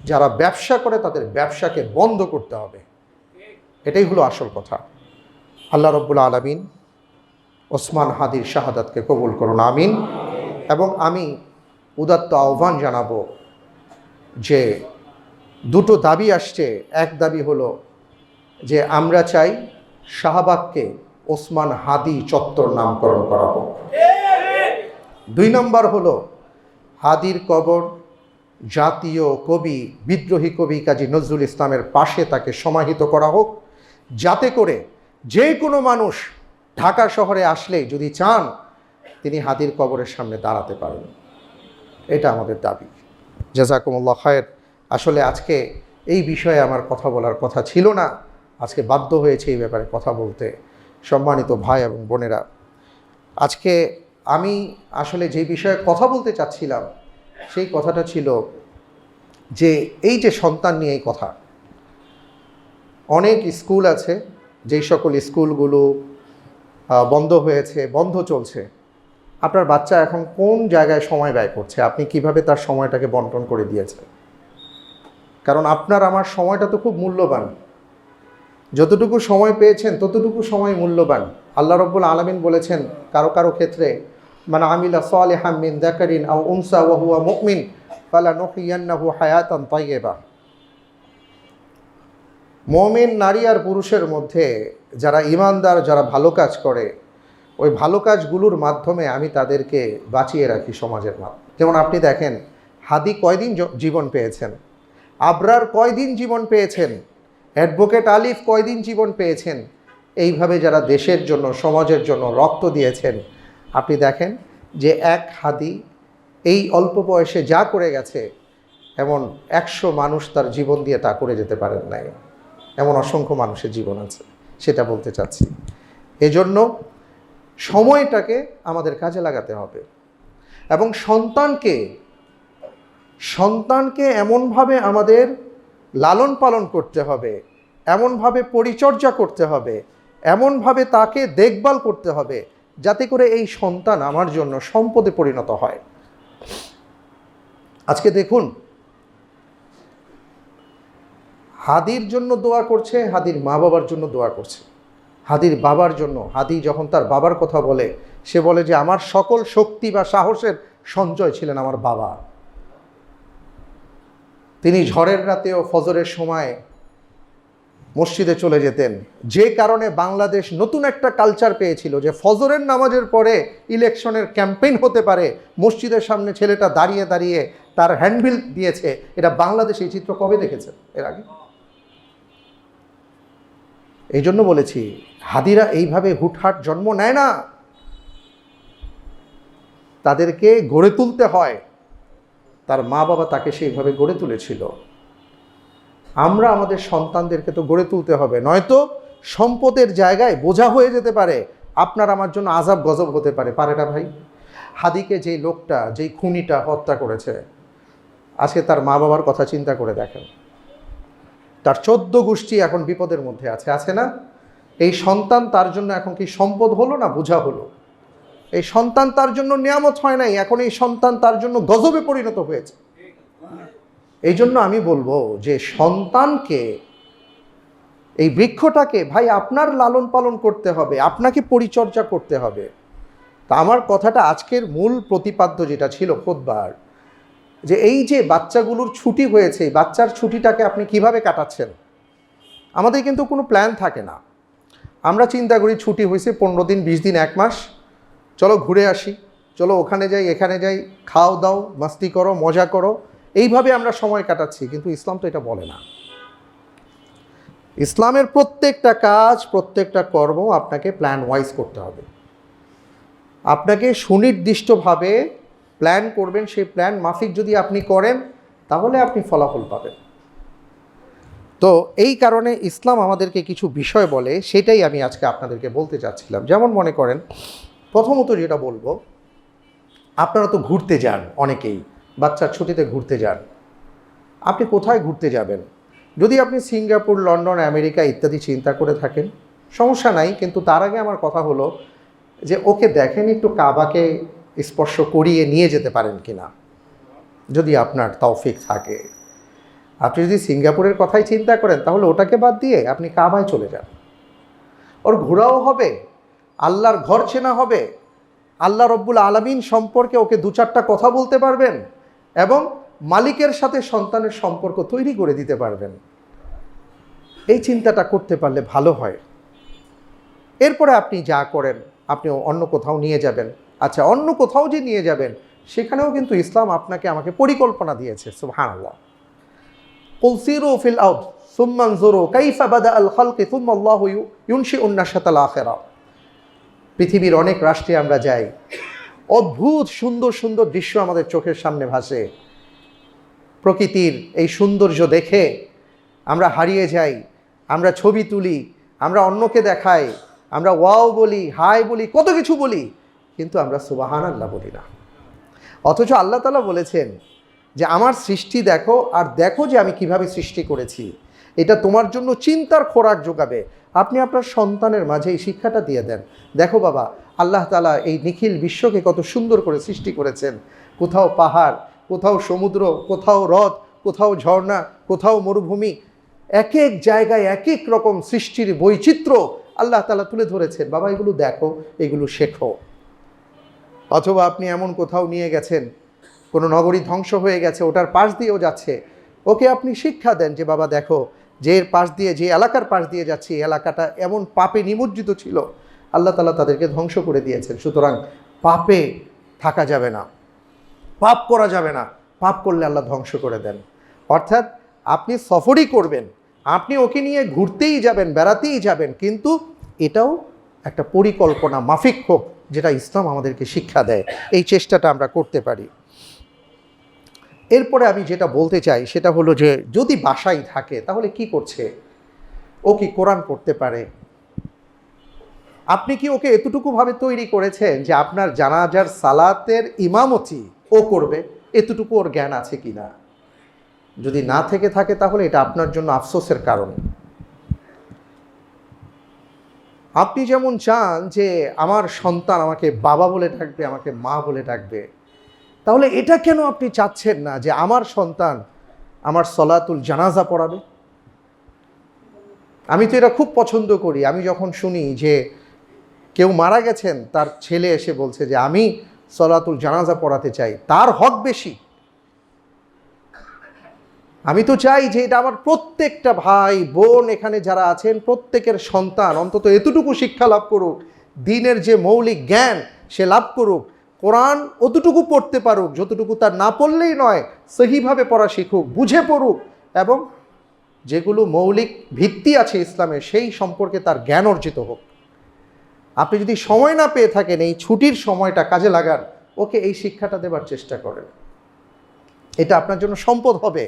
যারা ব্যবসা করে তাদের ব্যবসাকে বন্ধ করতে হবে। এটাই হলো আসল কথা। আল্লাহ রাব্বুল আলামিন ওসমান হাদির শাহাদাতকে কবুল করুন, আমিন। এবং আমি উদাত্ত আহ্বান জানাবো যে দুটো দাবি আসছে। এক দাবি হলো যে আমরা চাই শাহবাগকে ওসমান হাদি চত্বর নামকরণ করা হোক। 2 নম্বর হলো হাদির কবর জাতীয় কবি, বিদ্রোহী কবি কাজী নজরুল ইসলামের পাশে তাকে সমাহিত করা হোক, যাতে করে যে কোনো মানুষ ঢাকা শহরে আসলে যদি চান তিনি হাদির কবরের সামনে দাঁড়াতে পারেন। এটা আমাদের দাবি। জাযাকুমুল্লাহ খায়ের। আসলে আজকে এই বিষয়ে আমার কথা বলার কথা ছিল না, আজকে বাধ্য হয়েছে এই ব্যাপারে কথা বলতে। সম্মানিত ভাই এবং বোনেরা, আজকে আমি আসলে যে বিষয়ে কথা বলতে চাচ্ছিলাম সেই কথাটা ছিল যে এই যে সন্তান নিয়ে এই কথা, অনেক স্কুল আছে যেই সকল স্কুলগুলো বন্ধ হয়েছে, বন্ধ চলছে। আপনার বাচ্চা এখন কোন জায়গায় সময় ব্যয় করছে? আপনি কিভাবে তার সময়টাকে বন্টন করে দিয়েছেন? কারণ আপনার আমার সময়টা তো খুব মূল্যবান। যতটুকু সময় পেয়েছেন ততটুকু সময় মূল্যবান। আল্লাহ রাব্বুল আলামিন বলেছেন কারো কারো ক্ষেত্রে, মান আমিলা সালিহাম মিন যাকারিন আও উনসা ওয়া হুয়া মুমিন ফালানুহইয়ান্নাহু হায়াতান তাইয়্যিবা। মুমিন নারী আর পুরুষের মধ্যে যারা ঈমানদার, যারা ভালো কাজ করে, ওই ভালো কাজগুলোর মাধ্যমে আমি তাদেরকে বাঁচিয়ে রাখি সমাজের মাধ্যমে। যেমন আপনি দেখেন হাদি কয়দিন জীবন পেয়েছেন, আবরার কয়দিন জীবন পেয়েছেন, অ্যাডভোকেট আলিফ কয়দিন জীবন পেয়েছেন। এইভাবে যারা দেশের জন্য, সমাজের জন্য রক্ত দিয়েছেন, আপনি দেখেন যে এক হাদি এই অল্প বয়সে যা করে গেছে, এমন 100 মানুষ তার জীবন দিয়ে তা করে যেতে পারেন নাই। এমন অসংখ্য মানুষের জীবন আছে, সেটা বলতে চাচ্ছি। এজন্য সময়টাকে আমাদের কাজে লাগাতে হবে এবং সন্তানকে এমনভাবে আমাদের লালন পালন করতে হবে, এমনভাবে পরিচর্যা করতে হবে, এমনভাবে তাকে দেখভাল করতে হবে যাতে করে এই সন্তান আমার জন্য সম্পদে পরিণত হয়। আজকে দেখুন, হাদির জন্য দোয়া করছে, হাদির মা বাবার জন্য দোয়া করছে। হাদির বাবার জন্য, হাদি যখন তার বাবার কথা বলে, সে বলে যে আমার সকল শক্তি বা সাহসের সঞ্চয় ছিলেন আমার বাবা। তিনি ঝড়ের রাতেও ফজরের সময় মসজিদে চলে যেতেন, যে কারণে বাংলাদেশ নতুন একটা কালচার পেয়েছিল যে ফজরের নামাজের পরে ইলেকশনের ক্যাম্পেইন হতে পারে। মসজিদের সামনে ছেলেটা দাঁড়িয়ে দাঁড়িয়ে তার হ্যান্ডবিল দিয়েছে। এটা বাংলাদেশ এই চিত্র কবে দেখেছে এর আগে? এই জন্য বলেছি, হাদিরা এইভাবে হুটহাট জন্ম নেয় না, তাদেরকে গড়ে তুলতে হয়। তার মা বাবা তাকে সেইভাবে গড়ে তুলেছিল। আমরা আমাদের সন্তানদেরকে তো গড়ে তুলতে হবে, নয়তো সম্পদের জায়গায় বোঝা হয়ে যেতে পারে, আপনার আমার জন্য আযাব গজব হতে পারে। পারেটা ভাই? হাদিকে যেই লোকটা, যেই খুনিটা হত্যা করেছে, আজকে তার মা বাবার কথা চিন্তা করে দেখেন। তার 14 গোষ্ঠী এখন বিপদের মধ্যে আছে না? এই সন্তান তার জন্য এখন কি সম্পদ হলো না বোঝা হলো? এই সন্তান তার জন্য নিয়ামত হয় নাই, এখন এই সন্তান তার জন্য গজবে পরিণত হয়েছে। এই জন্য আমি বলবো যে সন্তানকে, এই বৃক্ষটাকে ভাই আপনার লালন পালন করতে হবে, আপনাকে পরিচর্যা করতে হবে। তা আমার কথাটা আজকের মূল প্রতিপাদ্য যেটা ছিল খুতবার, যে এই যে বাচ্চাগুলোর ছুটি হয়েছে, এই বাচ্চার ছুটিটাকে আপনি কিভাবে কাটাচ্ছেন? আমাদের কিন্তু কোনো প্ল্যান থাকে না। আমরা চিন্তা করি ছুটি হয়েছে 15 দিন, 20 দিন, 1 মাস, চলো ঘুরে আসি, চলো ওখানে যাই, এখানে যাই, খাও দাও, মাস্তি করো, মজা করো, এইভাবে আমরা সময় কাটাচ্ছি। কিন্তু ইসলাম তো এটা বলে না। ইসলামের প্রত্যেকটা কাজ, প্রত্যেকটা কর্ম আপনাকে প্ল্যান ওয়াইজ করতে হবে। আপনাকে সুনির্দিষ্টভাবে প্ল্যান করবেন, সেই প্ল্যান মাফিক যদি আপনি করেন তাহলে আপনি ফলাফল পাবেন। তো এই কারণে ইসলাম আমাদেরকে কিছু বিষয় বলে, সেটাই আমি আজকে আপনাদেরকে বলতে চাচ্ছিলাম। যেমন মনে করেন, প্রথমত যেটা বলবো, আপনারা তো ঘুরতে যান, অনেকেই বাচ্চার ছুটিতে ঘুরতে যান। আপনি কোথায় ঘুরতে যাবেন? যদি আপনি সিঙ্গাপুর, লন্ডন, আমেরিকা ইত্যাদি চিন্তা করে থাকেন, সমস্যা নাই, কিন্তু তার আগে আমার কথা হলো যে ওকে দেখেন একটু কাবাকে স্পর্শ করিয়ে নিয়ে যেতে পারেন কিনা, যদি আপনার তৌফিক থাকে। আপনি যদি সিঙ্গাপুরের কথাই চিন্তা করেন তাহলে ওটাকে বাদ দিয়ে আপনি কাবায় চলে যান। ওর ঘোরাও হবে, আল্লাহর ঘর চেনা হবে, আল্লাহ রব্বুল আলামিন সম্পর্কে ওকে দু চারটা কথা বলতে পারবেন এবং মালিকের সাথে সন্তানের সম্পর্ক তৈরি করে দিতে পারবেন। এই চিন্তাটা করতে পারলে ভালো হয়। এরপরে আপনি যা করেন, আপনি অন্য কোথাও নিয়ে যাবেন। আচ্ছা, অন্য কোথাও যে নিয়ে যাবেন সেখানেও কিন্তু ইসলাম আপনাকে আমাকে পরিকল্পনা দিয়েছে। সুবহানাল্লাহ। কুল সিরু ফিল আরদ সুম্মা আনজুরু কাইফা বাদাআল খালকি সুম্মা আল্লাহু ইউনশিউন নাশাতাল আখিরা। পৃথিবীর অনেক রাষ্ট্রে আমরা যাই, অদ্ভুত সুন্দর সুন্দর দৃশ্য আমাদের চোখের সামনে ভাসে। প্রকৃতির এই সৌন্দর্য দেখে আমরা হারিয়ে যাই, আমরা ছবি তুলি, আমরা অন্যকে দেখাই, আমরা ওয়াও বলি, হাই বলি, কত কিছু বলি, কিন্তু আমরা সুবহানাল্লাহ বলি না। অথচ আল্লাহ তাআলা বলেছেন যে আমার সৃষ্টি দেখো, আর দেখো যে আমি কিভাবে সৃষ্টি করেছি। এটা তোমার জন্য চিন্তার খোরাক যোগাবে। আপনি আপনার সন্তানের মাঝে এই শিক্ষাটা দিয়ে দেন, দেখো বাবা, আল্লাহ তাআলা এই নিখিল বিশ্বকে কত সুন্দর করে সৃষ্টি করেছেন। কোথাও পাহাড়, কোথাও সমুদ্র, কোথাও হ্রদ, কোথাও ঝর্ণা, কোথাও মরুভূমি, এক এক জায়গায় এক এক রকম সৃষ্টির বৈচিত্র্য আল্লাহ তাআলা তুলে ধরেছেন। বাবা, এগুলো দেখো, এগুলো শেখো। অথবা আপনি এমন কোথাও নিয়ে গেছেন, কোনো নগরী ধ্বংস হয়ে গেছে, ওটার পাশ দিয়েও যাচ্ছে, ওকে আপনি শিক্ষা দেন যে বাবা দেখো, যে এর পাশ দিয়ে, যে এলাকার পাশ দিয়ে যাচ্ছে, এই এলাকাটা এমন পাপে নিমজ্জিত ছিল, আল্লাহ তাআলা তাদেরকে ধ্বংস করে দিয়েছেন। সুতরাং পাপে থাকা যাবে না, পাপ করা যাবে না, পাপ করলে আল্লাহ ধ্বংস করে দেন। অর্থাৎ আপনি সফরই করবেন, আপনি ওকে নিয়ে ঘুরতেই যাবেন, বেড়াতেই যাবেন, কিন্তু এটাও একটা পরিকল্পনা মাফিক হোক, যেটা ইসলাম আমাদেরকে শিক্ষা দেয়। এই চেষ্টাটা আমরা করতে পারি। এরপরে আমি যেটা বলতে চাই সেটা হলো যে যদি বাসায় থাকে তাহলে কি করছে? ও কি কোরআন পড়তে পারে? আপনি কি ওকে এতটুকুভাবে তৈরি করেছেন যে আপনার জানাজার সালাতের ইমামতি ও করবে? এতটুকু ওর জ্ঞান আছে কি না? যদি না থেকে থাকে তাহলে এটা আপনার জন্য আফসোসের কারণ। আপনি যেমন চান যে আমার সন্তান আমাকে বাবা বলে ডাকবে, আমাকে মা বলে ডাকবে, তাহলে এটা কেন আপনি চাচ্ছেন না যে আমার সন্তান আমার সলাতুল জানাজা পড়াবে? আমি তো এটা খুব পছন্দ করি। আমি যখন শুনি যে কেউ মারা গেছেন, তার ছেলে এসে বলছে যে আমি সলাতুল জানাজা পড়াতে চাই, তার হক বেশি। আমি তো চাই যে এটা আমার প্রত্যেকটা ভাই বোন এখানে যারা আছেন প্রত্যেকের সন্তান অন্তত এতটুকু শিক্ষা লাভ করুক, দ্বীনের যে মৌলিক জ্ঞান সে লাভ করুক, কোরআন অতটুকু পড়তে পারুক যতটুকু তার না পড়লেই নয়, সহিভাবে পড়া শিখুক, বুঝে পড়ুক, এবং যেগুলো মৌলিক ভিত্তি আছে ইসলামের সেই সম্পর্কে তার জ্ঞান অর্জিত হোক। আপনি যদি সময় না পেয়ে থাকেন, এই ছুটির সময়টা কাজে লাগান, ওকে এই শিক্ষাটা দেবার চেষ্টা করেন। এটা আপনার জন্য সম্পদ হবে,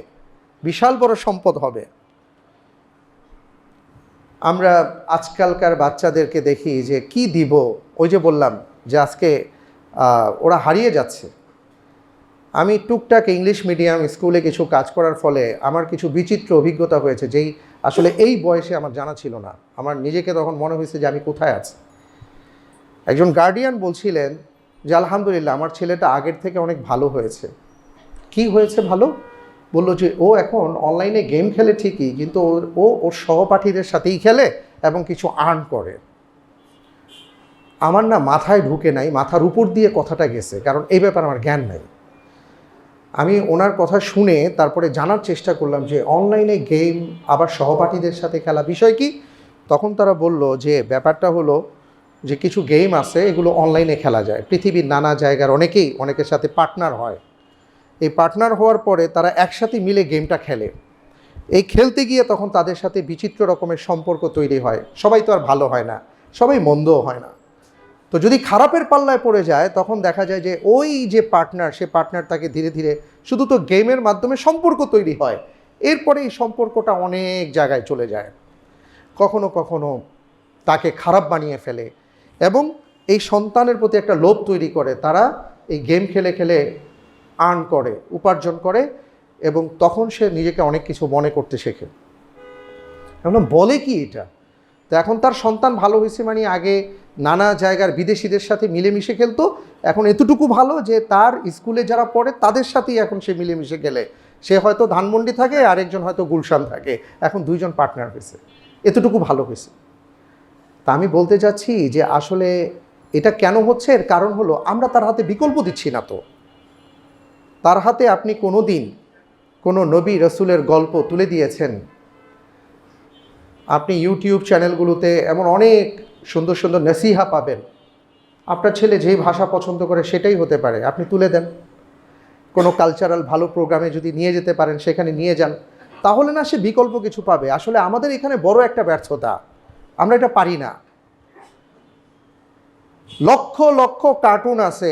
বিশাল বড় সম্পদ হবে। আমরা আজকালকার বাচ্চাদেরকে দেখি যে কি দিব, ওই যে বললাম যে আজকে ওরা হারিয়ে যাচ্ছে। আমি টুকটাক ইংলিশ মিডিয়াম স্কুলে কিছু কাজ করার ফলে আমার কিছু বিচিত্র অভিজ্ঞতা হয়েছে, যেই আসলে এই বয়সে আমার জানা ছিল না। আমার নিজেকে তখন মনে হয়েছে যে আমি কোথায় আছি। একজন গার্ডিয়ান বলছিলেন যে আলহামদুলিল্লাহ আমার ছেলেটা আগের থেকে অনেক ভালো হয়েছে। কি হয়েছে ভালো? বললো যে ও এখন অনলাইনে গেম খেলে ঠিকই, কিন্তু ওর সহপাঠীদের সাথেই খেলে এবং কিছু আর্ন করে। আমার না মাথায় ঢুকে নাই, মাথার উপর দিয়ে কথাটা গেছে, কারণ এই ব্যাপারে আমার জ্ঞান নাই। আমি ওনার কথা শুনে তারপরে জানার চেষ্টা করলাম যে অনলাইনে গেম আবার সহপাঠীদের সাথে খেলা বিষয় কি। তখন তারা বলল যে ব্যাপারটা হলো যে কিছু গেম আছে, এগুলো অনলাইনে খেলা যায়, পৃথিবীর নানা জায়গার অনেকের সাথে পার্টনার হয়। এই পার্টনার হওয়ার পরে তারা একসাথে মিলে গেমটা খেলে। এই খেলতে গিয়ে তখন তাদের সাথে বিচিত্র রকমের সম্পর্ক তৈরি হয়। সবাই তো আর ভালো হয় না, সবাই মন্দও হয় না। তো যদি খারাপের পাল্লায় পড়ে যায় তখন দেখা যায় যে ওই যে পার্টনার, সে পার্টনার তাকে ধীরে ধীরে শুধু তো গেমের মাধ্যমে সম্পর্ক তৈরি হয়, এরপরে এই সম্পর্কটা অনেক জায়গায় চলে যায়, কখনো কখনো তাকে খারাপ বানিয়ে ফেলে এবং এই সন্তানের প্রতি একটা লোভ তৈরি করে। তারা এই গেম খেলে খেলে আর্ন করে, উপার্জন করে, এবং তখন সে নিজেকে অনেক কিছু মনে করতে শেখে। এখন বলে কি এটা? তো এখন তার সন্তান ভালো হয়েছে মানে আগে নানা জায়গার বিদেশিদের সাথে মিলেমিশে খেলতো, এখন এতটুকু ভালো যে তার স্কুলে যারা পড়ে তাদের সাথেই এখন সে মিলেমিশে গেলে, সে হয়তো ধানমন্ডি থাকে, আরেকজন হয়তো গুলশান থাকে, এখন দুইজন পার্টনার হয়েছে, এতটুকু ভালো হয়েছে। তা আমি বলতে চাচ্ছি যে আসলে এটা কেন হচ্ছে, এর কারণ হলো আমরা তার হাতে বিকল্প দিচ্ছি না। তো তার হাতে আপনি কোনো দিন কোনো নবী রসুলের গল্প তুলে দিয়েছেন? আপনি ইউটিউব চ্যানেলগুলোতে এমন অনেক সুন্দর সুন্দর নসিহা পাবেন, আপনার ছেলে যেই ভাষা পছন্দ করে সেটাই হতে পারে, আপনি তুলে দেন। কোনো কালচারাল ভালো প্রোগ্রামে যদি নিয়ে যেতে পারেন সেখানে নিয়ে যান, তাহলে না সে বিকল্প কিছু পাবে। আসলে আমাদের এখানে বড় একটা ব্যর্থতা, আমরা এটা পারি না। লক্ষ লক্ষ কার্টুন আছে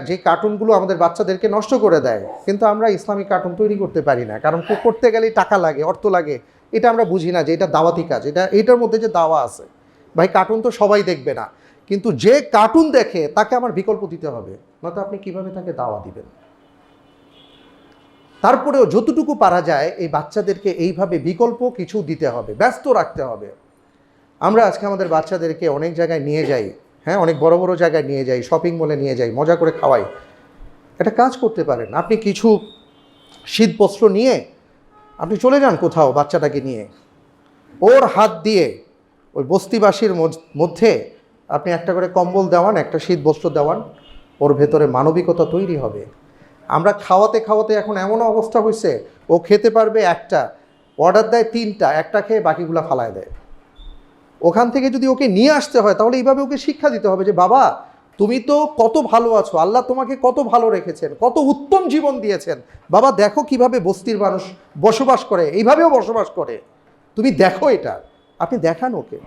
যে কার্টুনগুলো আমাদের বাচ্চাদেরকে নষ্ট করে দেয়, কিন্তু আমরা ইসলামিক কার্টুন তৈরি করতে পারি না, কারণ করতে গেলেই টাকা লাগে, অর্থ লাগে। এটা আমরা বুঝি না যে এটা দাওয়াতি কাজ, এটার মধ্যে যে দাওয়া আছে। ভাই কার্টুন তো সবাই দেখবে না, কিন্তু যে কার্টুন দেখে তাকে আমার বিকল্প দিতে হবে, নয়তো আপনি কিভাবে তাকে দাওয়া দিবেন? তারপরেও যতটুকু পারা যায় এই বাচ্চাদেরকে এইভাবে বিকল্প কিছু দিতে হবে, ব্যস্ত রাখতে হবে। আমরা আজকে আমাদের বাচ্চাদেরকে অনেক জায়গায় নিয়ে যাই, হ্যাঁ, অনেক বড় বড় জায়গায় নিয়ে যাই, শপিং মলে নিয়ে যাই, মজা করে খাওয়াই। একটা কাজ করতে পারেন, আপনি কিছু শীতবস্ত্র নিয়ে আপনি চলে যান কোথাও বাচ্চাটাকে নিয়ে, ওর হাত দিয়ে ওই বস্তিবাসীর মধ্যে আপনি একটা করে কম্বল দেওয়ান, একটা শীতবস্ত্র দেওয়ান, ওর ভেতরে মানবিকতা তৈরি হবে। আমরা খাওয়াতে খাওয়াতে এখন এমন অবস্থা হয়েছে, ও খেতে পারবে একটা, অর্ডার দেয় 3টা, একটা খেয়ে বাকিগুলো ফালায় দেয়। ওখান থেকে যদি ওকে নিয়ে আসতে হয় তাহলে এইভাবে ওকে শিক্ষা দিতে হবে যে বাবা তুমি তো কত ভালো আছো, আল্লাহ তোমাকে কত ভালো রেখেছেন, কত উত্তম জীবন দিয়েছেন, বাবা দেখো কিভাবে বস্তির মানুষ বসবাস করে, এইভাবেও বসবাস করে, তুমি দেখো এটা। আপনি দেখান ওকে,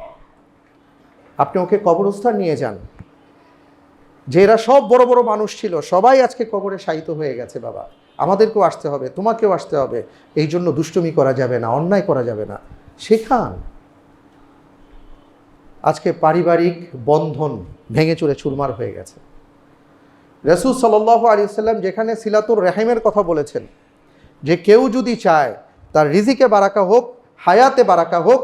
আপনি ওকে কবরস্থান নিয়ে যান, যে এরা সব বড় বড় মানুষ ছিল, সবাই আজকে কবরে শায়িত হয়ে গেছে, বাবা আমাদেরকেও আসতে হবে, তোমাকেও আসতে হবে, এই জন্য দুষ্টুমি করা যাবে না, অন্যায় করা যাবে না, শেখান। আজকে পারিবারিক বন্ধন ভেঙে চুরে চুরমার হয়ে গেছে। রাসূল সাল্লাল্লাহু আলাইহি ওয়াসাল্লাম যেখানে সিলাতুর রহিমের কথা বলেছেন, যে কেউ যদি চায় তার রিজিকে বারাকা হোক, হায়াতে বারাকা হোক,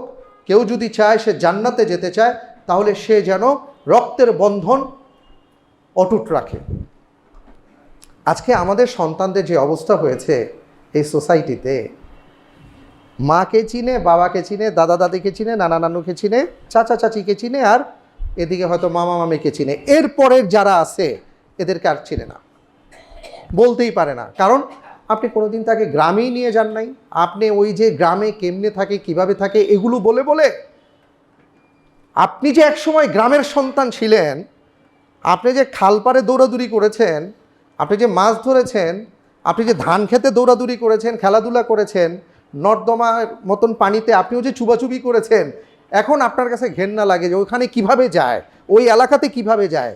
কেউ যদি চায় সে জান্নাতে যেতে চায়, তাহলে সে যেন রক্তের বন্ধন অটুট রাখে। আজকে আমাদের সন্তানদের যে অবস্থা হয়েছে এই সোসাইটিতে, মাকে চিনে, বাবাকে চিনে, দাদা দাদিকে চিনে, নানা নানুকে চিনে, চাচা চাচিকে চিনে, আর এদিকে হয়তো মামা মামিকে চিনে, এরপরের যারা আছে এদেরকে আর চিনে না, বলতেই পারে না। কারণ আপনি কোনোদিন তাকে গ্রামেই নিয়ে যান নাই, আপনি ওই যে গ্রামে কেমনে থাকে, কিভাবে থাকে, এগুলো বলে বলে আপনি যে একসময় গ্রামের সন্তান ছিলেন, আপনি যে খালপাড়ে দৌড়াদৌড়ি করেছেন, আপনি যে মাছ ধরেছেন, আপনি যে ধান খেতে দৌড়াদৌড়ি করেছেন, খেলাধুলা করেছেন, নর্দমার মতন পানিতে আপনিও যে চুবাচুবি করেছেন, এখন আপনার কাছে ঘেন্না লাগে যে ওইখানে কিভাবে যায়, ওই এলাকাতে কিভাবে যায়।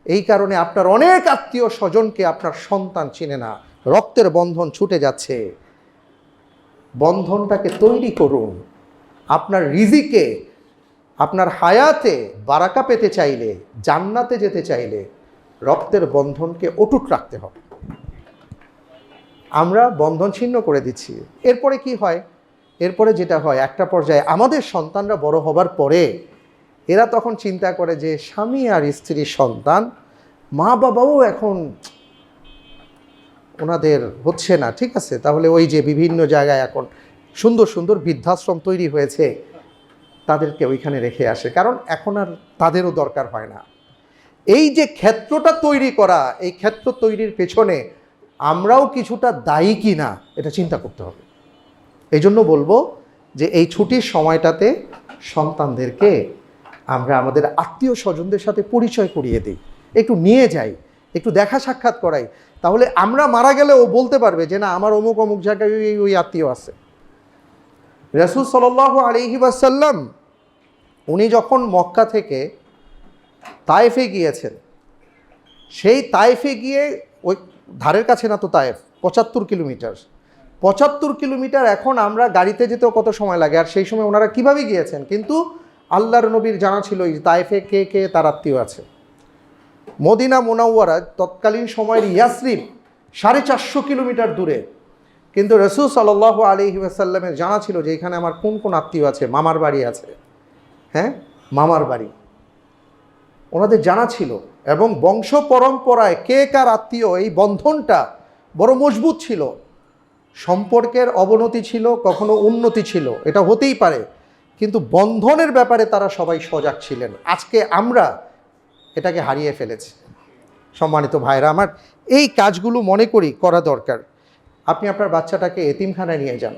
এই কারণে আপনার অনেক আত্মীয় স্বজনকে আপনার সন্তান চিনে না, রক্তের বন্ধন ছুটে যাচ্ছে। বন্ধনটাকে তৈরি করুন। আপনার রিজিকে, আপনার হায়াতে বারাকা পেতে চাইলে, জান্নাতে যেতে চাইলে রক্তের বন্ধনকে অটুট রাখতে হবে। আমরা বন্ধন ছিন্ন করে দিচ্ছি। এরপরে কি হয়? এরপরে যেটা হয়, একটা পর্যায়ে আমাদের সন্তানরা বড় হবার পরে এরা তখন চিন্তা করে যে স্বামী আর স্ত্রীর সন্তান, মা বাবাও এখন ওনাদের হচ্ছে না, ঠিক আছে, তাহলে ওই যে বিভিন্ন জায়গায় এখন সুন্দর সুন্দর বৃদ্ধাশ্রম তৈরি হয়েছে, তাদেরকে ওইখানে রেখে আসে, কারণ এখন আর তাদেরও দরকার হয় না। এই যে ক্ষেত্রটা তৈরি করা, এই ক্ষেত্র তৈরির পেছনে আমরাও কিছুটা দায়ী কি না এটা চিন্তা করতে হবে। এই জন্য বলবো যে এই ছুটির সময়টাতে সন্তানদেরকে আমরা আমাদের আত্মীয় স্বজনদের সাথে পরিচয় করিয়ে দিই, একটু নিয়ে যাই, একটু দেখা সাক্ষাৎ করাই, তাহলে আমরা মারা গেলে ও বলতে পারবে যে না আমার অমুক অমুক জায়গায় ওই আত্মীয় আছে। রাসূল সাল্লাল্লাহু আলাইহি ওয়াসাল্লাম উনি যখন মক্কা থেকে তায়েফে গিয়েছেন, সেই তায়েফে গিয়ে ওই ধারের কাছে না তো তায়েফ, 75 কিলোমিটার, 75 কিলোমিটার এখন আমরা গাড়িতে যেতেও কত সময় লাগে, আর সেই সময় ওনারা কীভাবে গিয়েছেন। কিন্তু আল্লাহর নবীর জানা ছিল এই তায়েফে কে কে তার আত্মীয় আছে। মদিনা মুনাওয়ারা তৎকালীন সময়ের ইয়াসরিব 450 কিলোমিটার দূরে, কিন্তু রাসূল সাল্লাল্লাহু আলাইহি ওয়াসাল্লামের জানা ছিল যে এখানে আমার কোন কোন আত্মীয় আছে, মামার বাড়ি আছে, হ্যাঁ, মামার বাড়ি ওনাদের জানা ছিল। এবং বংশ পরম্পরায় কে কার আত্মীয়, এই বন্ধনটা বড় মজবুত ছিল। সম্পর্কের অবনতি ছিল, কখনো উন্নতি ছিল, এটা হতেই পারে, কিন্তু বন্ধনের ব্যাপারে তারা সবাই সজাগ ছিলেন। আজকে আমরা এটাকে হারিয়ে ফেলেছি। সম্মানিত ভাইরা আমার, এই কাজগুলো মনে করি করা দরকার। আপনি আপনার বাচ্চাটাকে এতিমখানায় নিয়ে যান,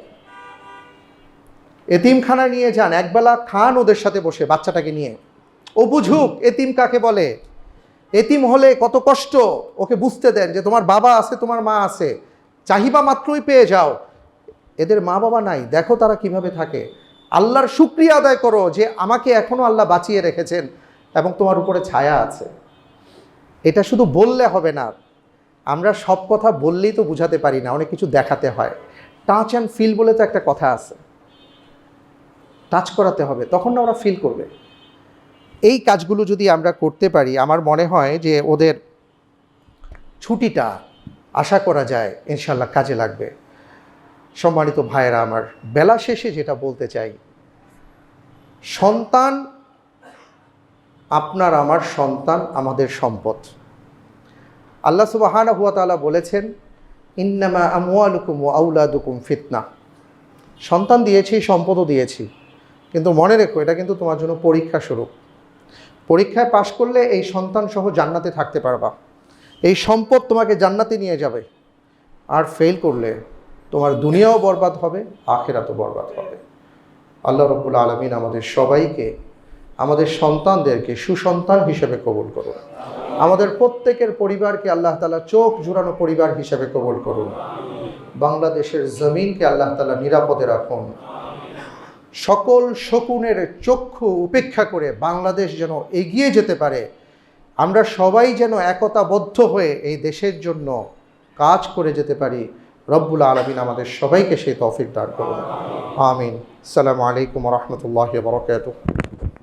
এতিমখানায় নিয়ে যান, একবেলা খান ওদের সাথে বসে বাচ্চাটাকে নিয়ে, ও বুঝুক এতিম কাকে বলে, এতিম হলে কত কষ্ট, ওকে বুঝতে দেন যে তোমার বাবা আছে, তোমার মা আছে, চাহিবা মাত্রই পেয়ে যাও। এদের মা বাবা নাই, দেখো তারা কিভাবে থাকে, আল্লাহর শুকরিয়া আদায় করো যে আমাকে এখনো আল্লাহ বাঁচিয়ে রেখেছেন এবং তোমার উপরে ছায়া আছে। এটা শুধু বললে হবে না, আমরা সব কথা বললেই তো বুঝাতে পারি না, অনেক কিছু দেখাতে হয়। টাচ অ্যান্ড ফিল বলে তো একটা কথা আছে, টাচ করাতে হবে, তখন না ওরা ফিল করবে। এই কাজগুলো যদি আমরা করতে পারি, আমার মনে হয় যে ওদের ছুটিটা আশা করা যায় ইনশাল্লাহ কাজে লাগবে। সম্মানিত ভাইয়েরা আমার, বেলা শেষে যেটা বলতে চাই, সন্তান, আপনার আমার সন্তান আমাদের সম্পদ। আল্লাহ সুবহানাহু ওয়া তাআলা বলেছেন, ইন্নামা আমওয়ালুকুম ওয়া আওলাদুকুম ফিতনা। সন্তান দিয়েছি, সম্পদও দিয়েছি, কিন্তু মনে রেখো এটা কিন্তু তোমার জন্য পরীক্ষা স্বরূপ। পরীক্ষায় পাশ করলে এই সন্তান সহ জান্নাতে থাকতে পারবা, এই সম্পদ তোমাকে জান্নাতে নিয়ে যাবে। আর ফেল করলে তোমার দুনিয়াও বরবাদ হবে, আখিরাতও বরবাদ হবে। আল্লাহ রাব্বুল আলামিন আমাদের সবাইকে, আমাদের সন্তানদেরকে সুসন্তান হিসেবে কবুল করুন। আমাদের প্রত্যেকের পরিবারকে আল্লাহ তাআলা চোখ জুড়ানো পরিবার হিসেবে কবুল করুন। বাংলাদেশের জমিনকে আল্লাহ তাআলা নিরাপদে রাখুন। সকল শকুনের চক্ষু উপেক্ষা করে বাংলাদেশ যেন এগিয়ে যেতে পারে, আমরা সবাই যেন একতাবদ্ধ হয়ে এই দেশের জন্য কাজ করে যেতে পারি। রব্বুল আলামিন আমাদের সবাইকে সেই তৌফিক দান করুন। আমিন। আসসালামু আলাইকুম ওয়া রাহমাতুল্লাহি ওয়া বারাকাতুহু।